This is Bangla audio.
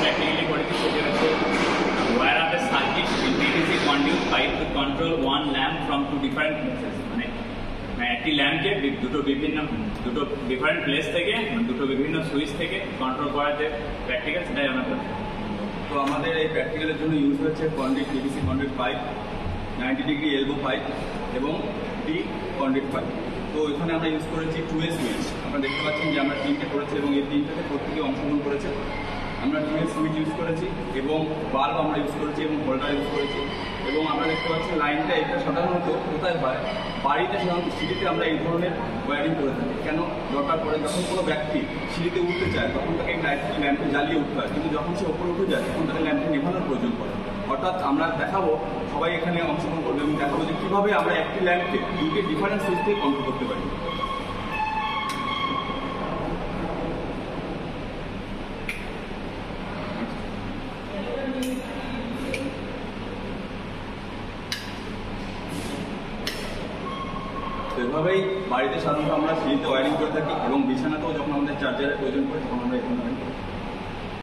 প্র্যাকটিক্যালি করেছি সেটা হচ্ছে wire up a circuit in PVC conduit pipe to control one lamp from two different places. মানে একটি ল্যাম্পকে দুটো ডিফারেন্ট প্লেস থেকে দুটো বিভিন্ন সুইচ থেকে কন্ট্রোল করা যে প্র্যাকটিক্যাল, সেটাই আমরা করছি। তো আমাদের এই প্র্যাকটিক্যালের জন্য ইউজ হচ্ছে conduit, PVC conduit pipe, 90 degree elbow pipe এবং ডি কন্ডুইট পাইপ। তো এখানে আমরা ইউজ করেছি 2A সুইচ। আপনারা দেখতে পাচ্ছেন যে আমরা 3টে করেছি এবং এই 3টাতে প্রত্যেকে অংশগ্রহণ করেছে। আমরা 2A সুইচ ইউজ করেছি এবং বাল্ব আমরা ইউজ করেছি এবং হোল্ডার ইউজ করেছি। এবং আমরা দেখতে পাচ্ছি লাইনটা এটা সাধারণত কোথায় হয়, বাড়িতে সাধারণত সিঁড়িতে আমরা এই ধরনের ওয়্যারিং করে থাকি। কেন দরকার পড়ে, যখন কোনো ব্যক্তি সিঁড়িতে উঠতে চায় তখন তাকে ল্যাম্পে জ্বালিয়ে উঠতে হয়, কিন্তু যখন সে ওপরে উঠে যায় তখন তাকে ল্যাম্পে নেভানোর প্রয়োজন পড়ে। অর্থাৎ আমরা দেখাবো, সবাই এখানে অংশগ্রহণ করবে এবং দেখাবো যে কীভাবে আমরা একটি ল্যাম্পকে দুটি ডিফারেন্ট সুইচ থেকে কন্ট্রোল করতে পারি। তো এভাবেই বাড়িতে সাধারণত আমরা সিঁড়িতে ওয়্যারিং করে থাকি এবং বিছানাতেও যখন আমাদের চার্জারের প্রয়োজন পড়ে তখন আমরা এখানে